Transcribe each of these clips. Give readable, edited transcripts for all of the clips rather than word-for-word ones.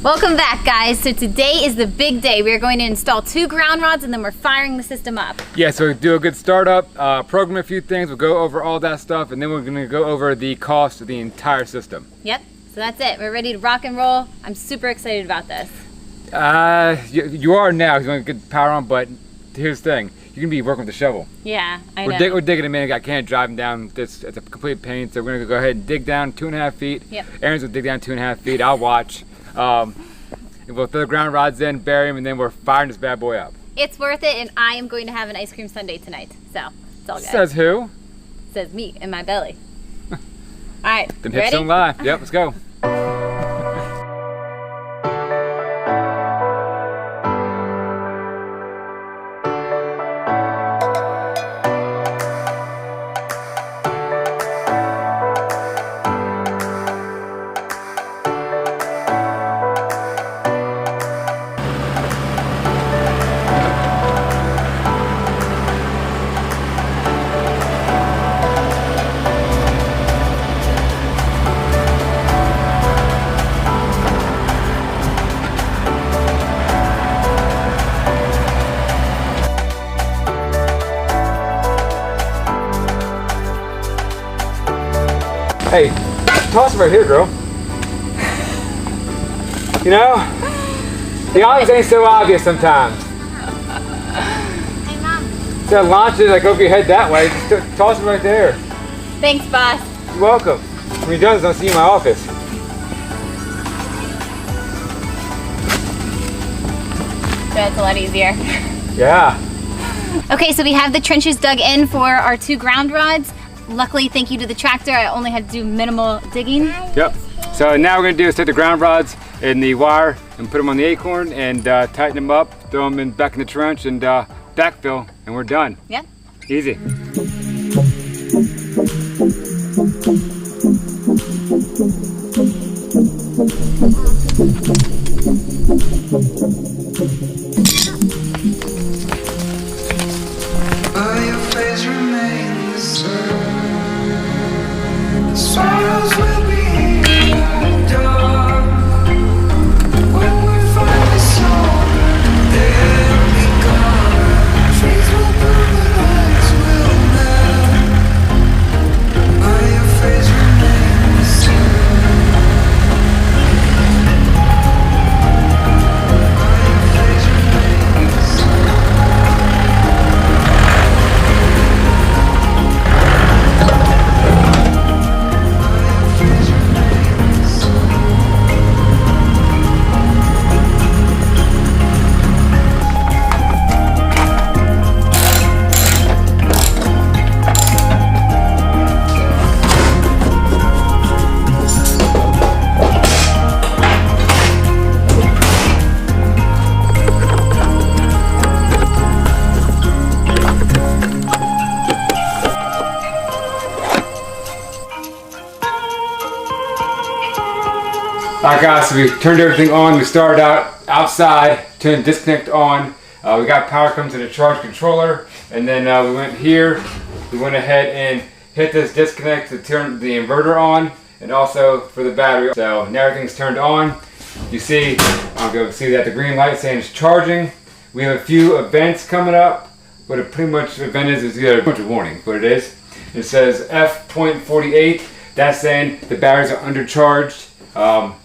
Welcome back, guys. So today is the big day. We are going to install 2 ground rods and then we're firing the system up. Yeah, so we'll do a good startup, program a few things, we'll go over all that stuff, and then we're gonna go over the cost of the entire system. Yep, so that's it. We're ready to rock and roll. I'm super excited about this. You are now, because you want to get the power on, but here's the thing. You're gonna be working with the shovel. Yeah, I know. We're digging a minute. I can't drive them down. It's a complete pain, so we're gonna go ahead and dig down 2.5 feet. Yep. Aaron's gonna dig down 2.5 feet. I'll watch. And we'll throw the ground rods in, bury them, and then we're firing this bad boy up. It's worth it, and I am going to have an ice cream sundae tonight, so it's all good. Says who? Says me in my belly. All right, Then hit ready? some live. Yep, let's go. Hey, toss it right here, girl. You know, the obvious ain't so obvious sometimes. Hey, Mom. Instead of launch it like over your head that way, just toss it right there. Thanks, boss. You're welcome. When you're done, I'll see you in my office. That's a lot easier. Yeah. Okay, so we have the trenches dug in for our 2 ground rods. Luckily, thank you to the tractor, I only had to do minimal digging. Yep. So now we're gonna do is take the ground rods and the wire and put them on the acorn and tighten them up, throw them back in the trench and backfill, and we're done. Yep. Easy. Sorrows will be done when we finally sober. They'll be gone. Trees will burn, the lights will melt. But your face remains the same. But your face remains the same. Alright guys, so we turned everything on. We started out outside, turned disconnect on. We got power coming to the charge controller, and then we went here. We went ahead and hit this disconnect to turn the inverter on, and also for the battery. So now everything's turned on. You see, I'll go see that the green light saying it's charging. We have a few events coming up. What a pretty much event is either a bunch of warnings. What it is, it says F.48. That's saying the batteries are undercharged.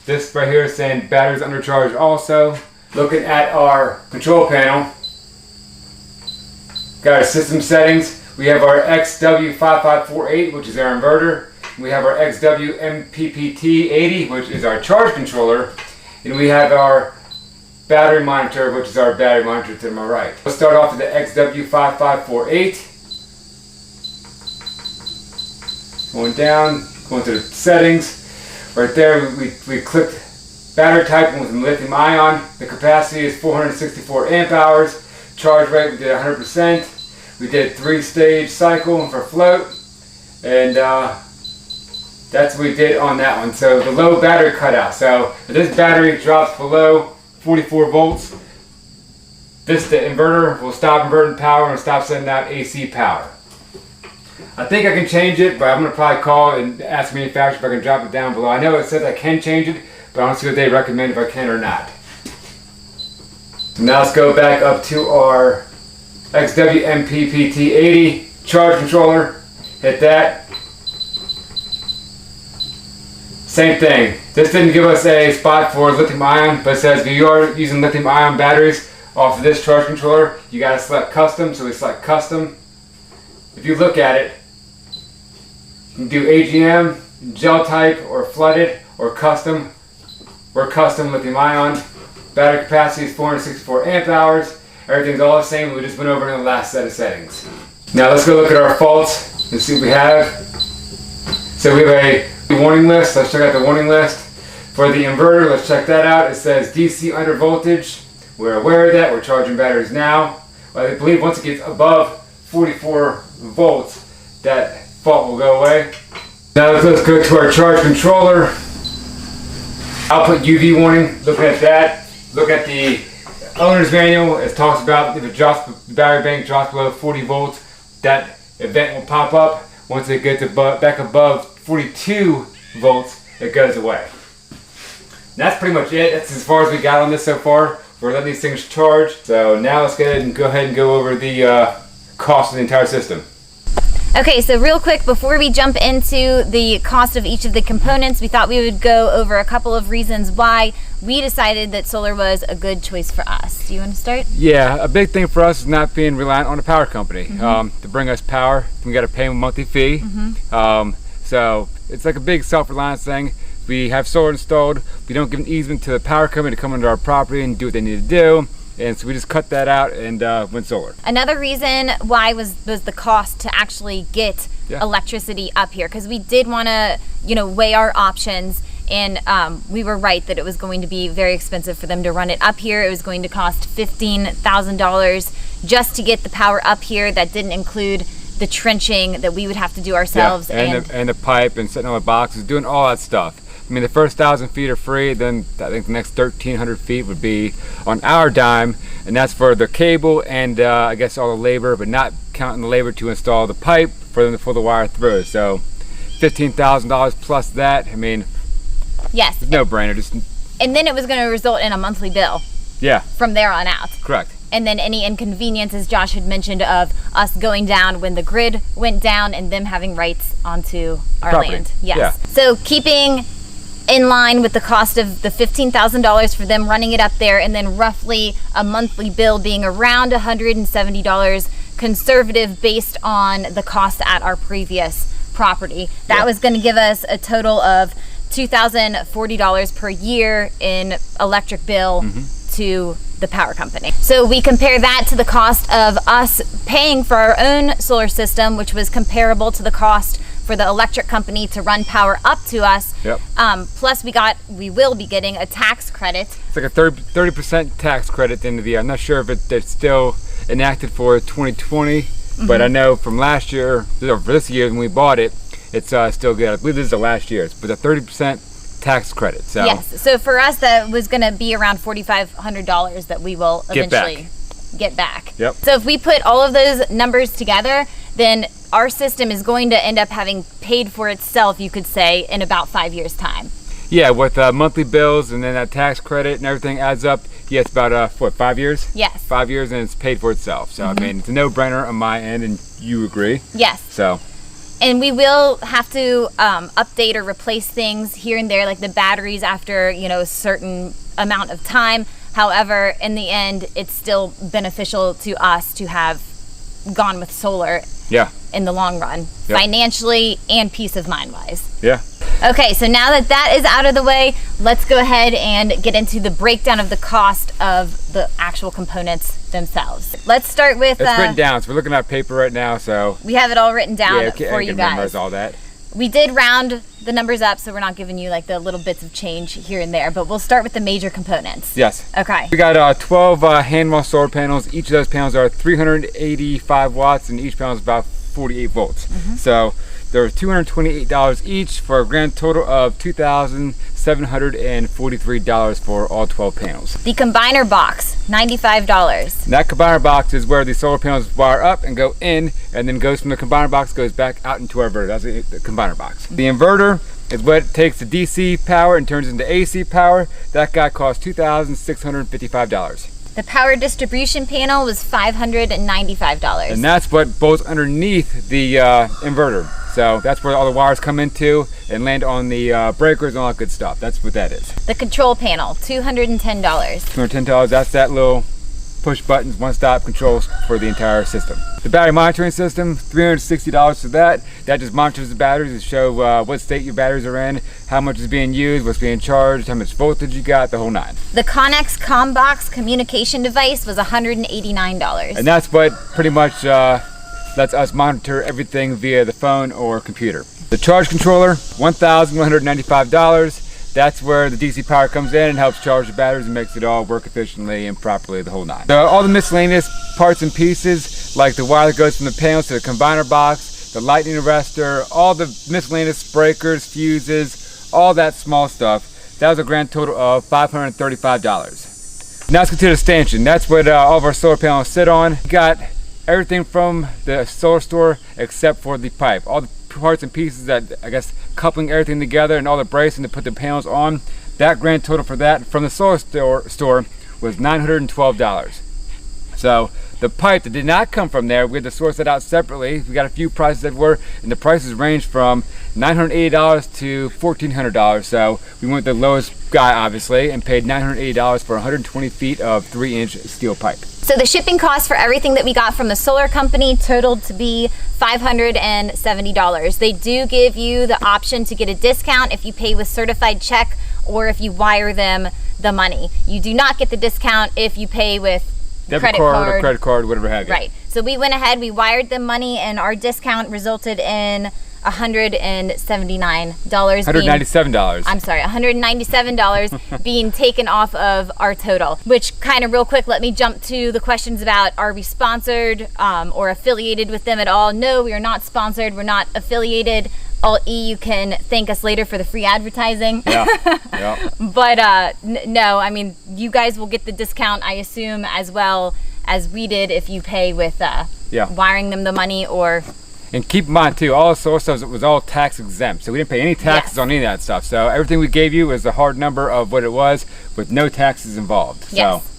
This right here is saying batteries undercharged also. Looking at our control panel, got our system settings. We have our XW5548, which is our inverter. We have our XW-MPPT80, which is our charge controller. And we have our battery monitor, which is our battery monitor to my right. Let's start off with the XW5548. Going down, going to the settings. Right there, we clicked battery type with lithium ion. The capacity is 464 amp hours. Charge rate, we did 100%. We did 3-stage cycle for float. And that's what we did on that one. So the low battery cutout. So if this battery drops below 44 volts, the inverter will stop inverting power and stop sending out AC power. I think I can change it, but I'm going to probably call and ask the manufacturer if I can drop it down below. I know it says I can change it, but I want to see what they recommend if I can or not. So now let's go back up to our XW-MPPT80 charge controller. Hit that. Same thing. This didn't give us a spot for lithium ion, but it says if you are using lithium ion batteries off of this charge controller, you gotta select custom, so we select custom. If you look at it, you can do AGM, gel type, or flooded, or custom. We're custom lithium ion. Battery capacity is 464 amp hours. Everything's all the same. We just went over in the last set of settings. Now let's go look at our faults and see what we have. So we have a warning list. Let's check out the warning list. For the inverter, let's check that out. It says DC under voltage. We're aware of that. We're charging batteries now. I believe once it gets above 44 volts, that fault will go away. Now let's go to our charge controller. Output UV warning. Look at that. Look at the owner's manual. It talks about if the battery bank drops below 40 volts, that event will pop up. Once it gets back above 42 volts, it goes away. And that's pretty much it. That's as far as we got on this so far. We're letting these things charge. So now let's go ahead and go over the cost of the entire system. Okay, so real quick, before we jump into the cost of each of the components, we thought we would go over a couple of reasons why we decided that solar was a good choice for us. Do you want to start? Yeah, a big thing for us is not being reliant on a power company. To bring us power, we got to pay them a monthly fee. So it's like a big self-reliance thing. We have solar installed. We don't give an easement to the power company to come into our property and do what they need to do. And so we just cut that out and went solar. Another reason why was the cost to actually get electricity up here, because we did want to, weigh our options, and we were right that it was going to be very expensive for them to run it up here. It was going to cost $15,000 just to get the power up here. That didn't include the trenching that we would have to do ourselves, and the pipe and setting all the boxes, doing all that stuff. I mean, the first 1,000 feet are free, then I think the next 1,300 feet would be on our dime, and that's for the cable and I guess all the labor, but not counting the labor to install the pipe for them to pull the wire through. So $15,000 plus that, I mean, yes, it's no brainer. And then it was going to result in a monthly bill. Yeah. From there on out. Correct. And then any inconvenience, as Josh had mentioned, of us going down when the grid went down and them having rights onto our property. Land. Yes. Yeah. So keeping in line with the cost of the $15,000 for them running it up there, and then roughly a monthly bill being around $170 conservative based on the cost at our previous property. That was going to give us a total of $2,040 per year in electric bill to the power company. So we compare that to the cost of us paying for our own solar system, which was comparable to the cost for the electric company to run power up to us. Plus we will be getting a tax credit. It's like a 30% tax credit at the end of the year. I'm not sure if it's still enacted for 2020, but I know from last year, or for this year when we bought it, it's still good. I believe this is the last year. It's a 30% tax credit. So yes, so for us that was going to be around $4,500 that we will eventually get back. Yep. So if we put all of those numbers together, then our system is going to end up having paid for itself, you could say, in about 5 years' time. Yeah, with monthly bills and then that tax credit and everything adds up, yeah, it's about 5 years? Yes. 5 years and it's paid for itself. So I mean, it's a no-brainer on my end, and you agree? Yes. So. And we will have to update or replace things here and there, like the batteries after, a certain amount of time. However, in the end, it's still beneficial to us to have gone with solar in the long run, financially and peace of mind wise. Yeah. Okay, so now that that is out of the way, let's go ahead and get into the breakdown of the cost of the actual components themselves. Let's start with... It's written down, so we're looking at paper right now, so... We have it all written down for you guys. Memorize all that. We did round the numbers up, so we're not giving you like the little bits of change here and there, but we'll start with the major components. Yes. Okay. We got 12 hand-mount solar panels. Each of those panels are 385 watts, and each panel is about 48 volts. So they're $228 each for a grand total of $2,743 for all 12 panels. The combiner box, $95. And that combiner box is where the solar panels wire up and go in, and then goes from the combiner box, goes back out into our inverter. That's the combiner box. The inverter is what takes the DC power and turns into AC power. That guy cost $2,655. The power distribution panel was $595. And that's what bolts underneath the inverter. So that's where all the wires come into and land on the breakers and all that good stuff. That's what that is. The control panel, $210. $210, that's that little push buttons, one-stop controls for the entire system. The battery monitoring system, $360 for that. That just monitors the batteries to show what state your batteries are in, how much is being used, what's being charged, how much voltage you got, the whole nine. The Connex ComBox communication device was $189. And that's what pretty much lets us monitor everything via the phone or computer. The charge controller, $1,195. That's where the DC power comes in and helps charge the batteries and makes it all work efficiently and properly, the whole nine. So all the miscellaneous parts and pieces, like the wire that goes from the panels to the combiner box, the lightning arrestor, all the miscellaneous breakers, fuses, all that small stuff, that was a grand total of $535. Now let's get to the stanchion. That's what all of our solar panels sit on. We got everything from the solar store except for the pipe. All the parts and pieces that, I guess, coupling everything together and all the bracing to put the panels on, that grand total for that from the solar store was $912. So the pipe that did not come from there, we had to source it out separately. We got a few prices everywhere, and the prices range from $980 to $1,400. So we went with the lowest guy, obviously, and paid $980 for 120 feet of 3-inch steel pipe. So the shipping cost for everything that we got from the solar company totaled to be $570. They do give you the option to get a discount if you pay with certified check or if you wire them the money. You do not get the discount if you pay with Debit card or credit card, whatever have you. Right. So we went ahead, we wired them money, and our discount resulted in $197. $197. I'm sorry, $197 being taken off of our total. Which, kind of real quick, let me jump to the questions about, are we sponsored or affiliated with them at all? No, we are not sponsored. We're not affiliated. You can thank us later for the free advertising. Yeah. Yeah. But no, I mean, you guys will get the discount, I assume, as well as we did if you pay with wiring them the money or... And keep in mind too, all the solar stuff was all tax exempt, so we didn't pay any taxes on any of that stuff. So everything we gave you was a hard number of what it was with no taxes involved. Yes. So.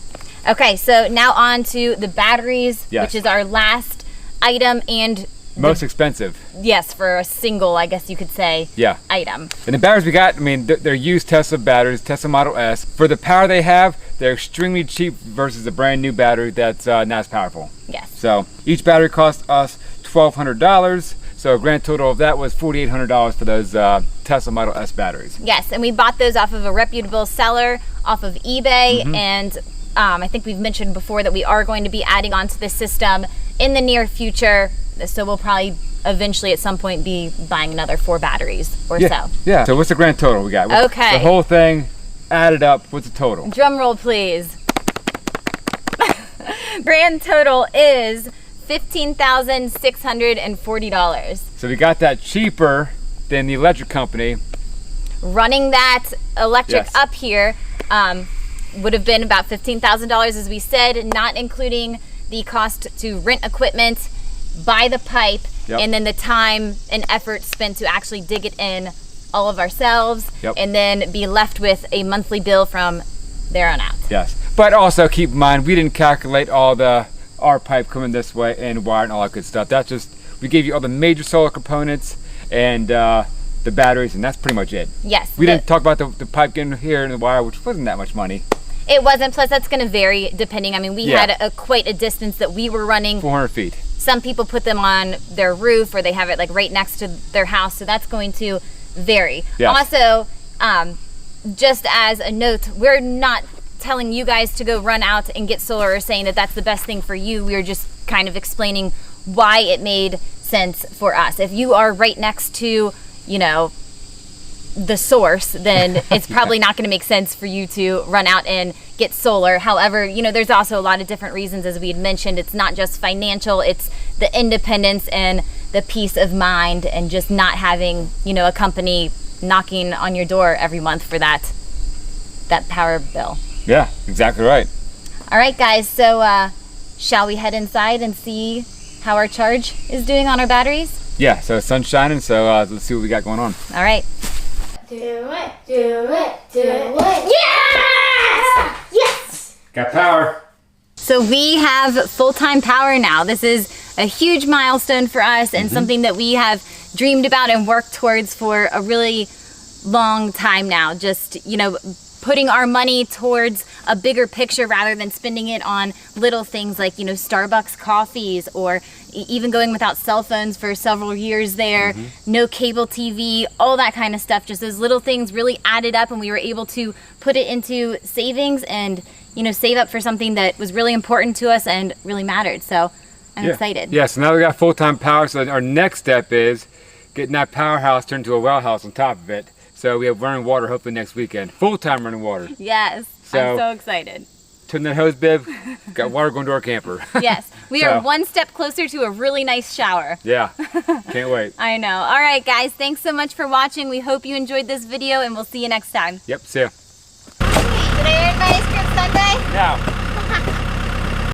Okay, so now on to the batteries, which is our last item and most expensive. Yes, for a single, I guess you could say, item. And the batteries we got, I mean, they're used Tesla batteries, Tesla Model S. For the power they have, they're extremely cheap versus a brand new battery that's not as powerful. Yes. So each battery cost us $1,200. So a grand total of that was $4,800 for those Tesla Model S batteries. Yes, and we bought those off of a reputable seller, off of eBay, and I think we've mentioned before that we are going to be adding onto this system in the near future. So we'll probably eventually at some point be buying another 4 batteries or so. Yeah. So what's the grand total we got? Okay. The whole thing added up, what's the total? Drum roll, please. Grand total is $15,640. So we got that cheaper than the electric company. Running that electric up here would have been about $15,000, as we said, not including the cost to rent equipment, buy the pipe, and then the time and effort spent to actually dig it in all of ourselves, and then be left with a monthly bill from there on out. Yes, but also keep in mind, we didn't calculate all our pipe coming this way and wire and all that good stuff. That's just, we gave you all the major solar components and the batteries, and that's pretty much it. Yes. We didn't talk about the pipe getting here and the wire, which wasn't that much money. It wasn't, plus that's going to vary depending. I mean, we had quite a distance that we were running. 400 feet. Some people put them on their roof or they have it like right next to their house, so that's going to vary. Yes. Also, just as a note, we're not telling you guys to go run out and get solar or saying that that's the best thing for you. We're just kind of explaining why it made sense for us. If you are right next to, you know, the source, then it's probably not going to make sense for you to run out and get solar. However, you know, there's also a lot of different reasons, as we had mentioned. It's not just financial, it's the independence and the peace of mind and just not having, you know, a company knocking on your door every month for that power bill. Yeah, exactly right. All right, guys, so shall we head inside and see how our charge is doing on our batteries? Yeah, so the sun's shining, so let's see what we got going on. All right. Do it. Do it. Do it. Yes! Yes! Got power. So we have full-time power now. This is a huge milestone for us and something that we have dreamed about and worked towards for a really long time now. Just, you know, putting our money towards a bigger picture rather than spending it on little things like, you know, Starbucks coffees or even going without cell phones for several years there, no cable TV, all that kind of stuff. Just those little things really added up and we were able to put it into savings and, you know, save up for something that was really important to us and really mattered. So I'm excited. Yeah, so now we got full-time power. So our next step is getting that powerhouse turned to a well house on top of it. So we have running water hopefully next weekend. Full-time running water. Yes, I'm so excited. Turn that hose bib, got water going to our camper. Yes, we are one step closer to a really nice shower. Yeah, can't wait. I know. All right, guys, thanks so much for watching. We hope you enjoyed this video and we'll see you next time. Yep, see ya. Today everybody's Crib Sunday? Now.